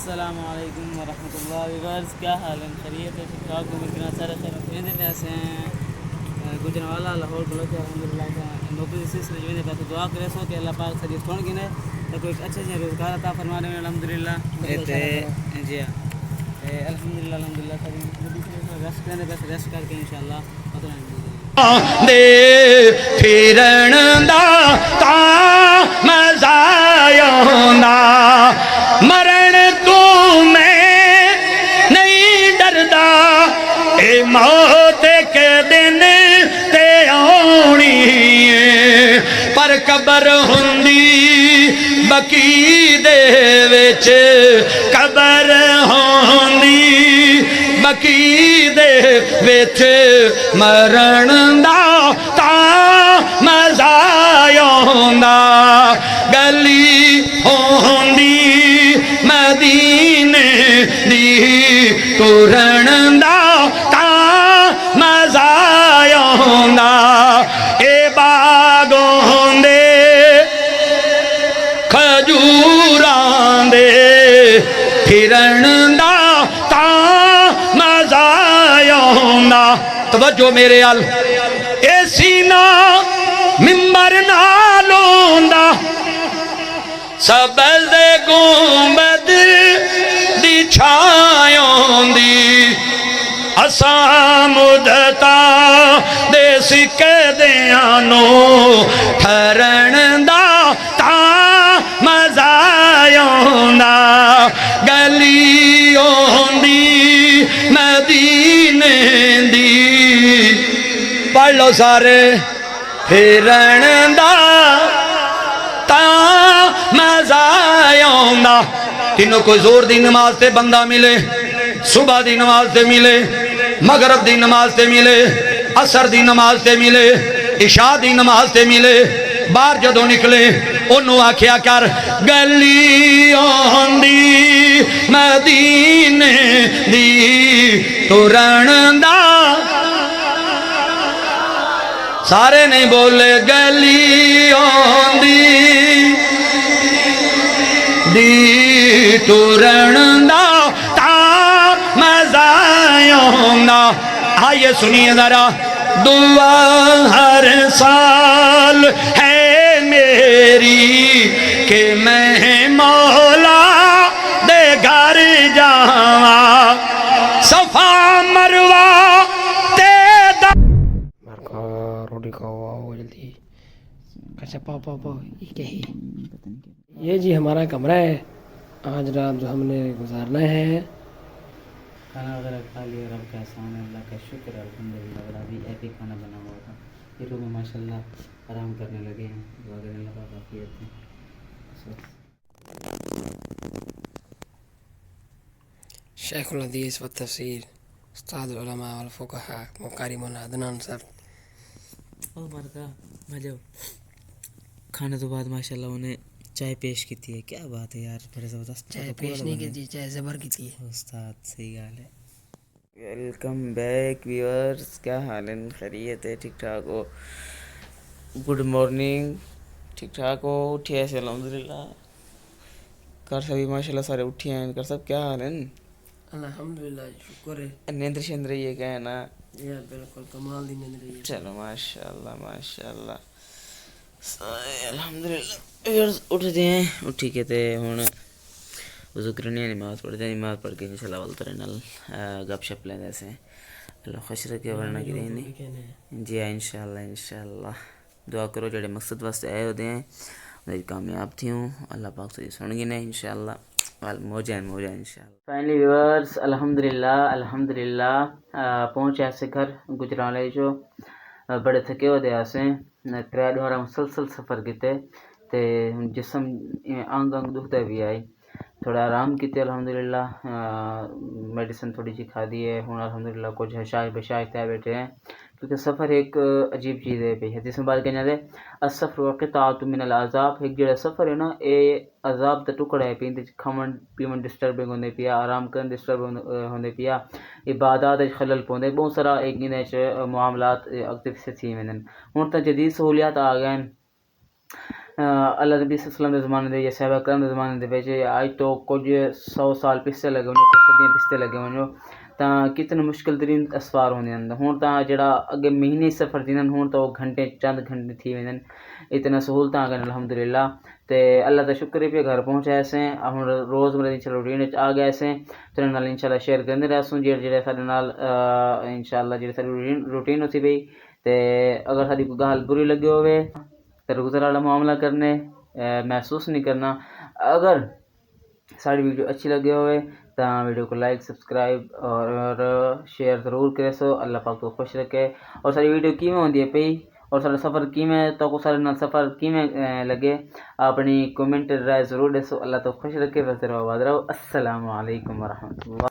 السلام علیکم ورحمۃ اللہ وبرکاتہ. کیا حال ہے؟ خیریت ہے؟ ٹھیک ٹھاک؟ ممکن سارے خیر خیریت ایسے ہیں گجرانوالا لاہور بلوچ الحمدللہ نوکری سلسلے جو ہے دعا کرے سو کہ اللہ پاک سجی تھوڑ گنے تو کوئی اچھے سے روزگار عطا فرما دے الحمدللہ. جی ہاں الحمدللہ ساری ریسٹ کرنے بس ریسٹ کر کے انشاءاللہ دے پھرن دا تا مزا آوندا مرن تو میں نہیں ڈردا اے موت کے دن تے آنی ہے پر قبر ہوندی بکی دے وچ قبر ہوندی بکی دے وچ مرن دا تا مزا آوندا گلی ہوندی مدینے دی ٹرن دا تا مزا آوندا اے باغ ہوندے کھجوراں دے پھرن دا تا مزا آوندا. توجہ میرے ال اے سینہ ممبر نالوں دا سبز گنبد دی چھایوں دی اساں مدتا دے سکے دیانو ٹھرن دا تا مزا آوندا گلی ہوندی مدینے دی پڑھ لو سارے پھرن دا تا مزا آوندا. تینوں کوئی زور دی نماز تے بندہ ملے صبح دی نماز تے ملے مغرب دی نماز تے ملے عصر دی نماز تے ملے عشاء دی نماز تے ملے باہر جدوں نکلے انہوں آکھیا کر گلی ہوندی مدینے دی ٹرن دا سارے نہیں بولے گلی ہوندی دی ٹرن دا تا مزا آوندا. آئیے سنیے ذرا دعا ہر سال ہے میری کہ میں مولا دے گھر جاواں صفا مروہ تے دا روٹی کھاؤ آؤ جلدی. اچھا پاؤ یہ کیا ہے؟ یہ جی ہمارا کمرہ ہے. آج رات جو ہم نے گزارنا ہے. کھانا وغیرہ کھا لیا. رب کا احسان ہے, اللہ کا شکر ہے الحمدللہ. اور ابھی ایپی کھانا بنا ہوا تھا. یہ لوگ ماشاءاللہ آرام کرنے لگے ہیں. دعا کریں اللہ پاک عافیت دے. شیخ الحدیث و تفسیر استاد العلماء والفقہاء مقاری مولانا عدنان صاحب. او مرکا بھاجو کھانے تو بعد ماشاءاللہ انہیں چائے پیش کی تھی. کیا بات ہے یار, بڑے زبردست چائے پیش نہیں کی تھی, چائے زبر کی تھی. استاد صحیح حال ہے. Welcome back viewers. کیا حال ہے؟ خیریت ہے؟ ٹھیک ٹھاک ہو؟ Good morning. ٹھیک ٹھاک ہو؟ اٹھے ایسے الحمدللہ. کر سبھی ماشاءاللہ سارے اٹھے ہیں. کر سب کیا حال ہے؟ الحمدللہ شکر ہے. نیندر شندر یہ کہ ہے نا, یہ بالکل کمال دی نیند رہی ہے. چلو ماشاءاللہ ماشاءاللہ الحمدللہ. اٹھتے ہیں اٹھی کے تے ہوں وضو کرنے نماز پڑھتے ہیں. نماز پڑھ کے انشاءاللہ ولتے رہنا گپ شپ لیندے سے. اللہ خوش رکھے ورنہ کی رہنی. جی ہاں انشاءاللہ انشاءاللہ. دعا کرو جڑے مقصد واسطے آئے ہوتے ہیں میری کامیاب تھی ہوں. اللہ پاک سے سن گی نے انشاءاللہ. موجہ انشاءاللہ. فائنلی ویورز الحمدللہ پہنچے ایسے گھر گجرالے جو بڑے تھکے ہوتے ایسے 3 دن مسلسل سفر کیتے تے جسم انگ دکھتے بھی آئی. تھوڑا آرام کیتے الحمدللہ. میڈیسن تھوڑی جی کھا دی ہے. ہوں الحمدللہ کچھ شاہ بشاہ تے بیٹھے ہیں کیونکہ سفر ایک عجیب چیز ہے. پہ حدیث میں بات کہنا ہے السفر قطعۃ من العذاب. ایک جڑا سفر ہے نا اے عذاب دا ٹکڑا ہے. پیندے کھمن پیمن ڈسٹربنگ ہوندے پیا, آرام کرن ڈسٹرب ہوندے پیا, عبادات خلل پوندے, بہت سارا ایک معاملات اگتے پیچھے تھی وینن. ہن تا جدید سہولیات آ گئے اللہ نبی صلی اللہ علیہ وسلم کے زمانے دے یا صحابہ کرام کے زمانے دے وچ اج تو کچھ 100 سال پچھے لگے ہونے کچھ صدیاں پچھے لگے ہونے تا کتنے مشکل ترین اسفار ہوندے ہیں ہن تا جڑا اگے مہینے سفر تھین ہن تو گھنٹے چند گھنٹے تھی ویندن اتنا سہولتاں آ گئیں الحمدللہ تے اللہ دا شکر ہے پہ گھر پہنچائے سے ہن روزمرہ دی روٹین وچ آ گئے سے تے نال انشاءاللہ شیئر کرنے رہسوں جڑے سارے نال انشاءاللہ جڑی ساری روٹین ہوتی پئی تے اگر ساری کوئی گل بری لگی ہوئے تے گزر والا معاملہ کرنے محسوس نہیں کرنا اگر ساری ویڈیو اچھی لگے ہوئے تو ویڈیو کو لائک سبسکرائب اور شیئر ضرور کرے سو اللہ پاک کو خوش رکھے اور ساری ویڈیو کیویں ہوندی ہے پئی اور سارا سفر کیویں تو کو سارے نال سفر کیویں لگے اپنی کمنٹ رائے ضرور دسو اللہ تو خوش رکھے بس رہو آباد رہو السلام علیکم ورحمۃ اللہ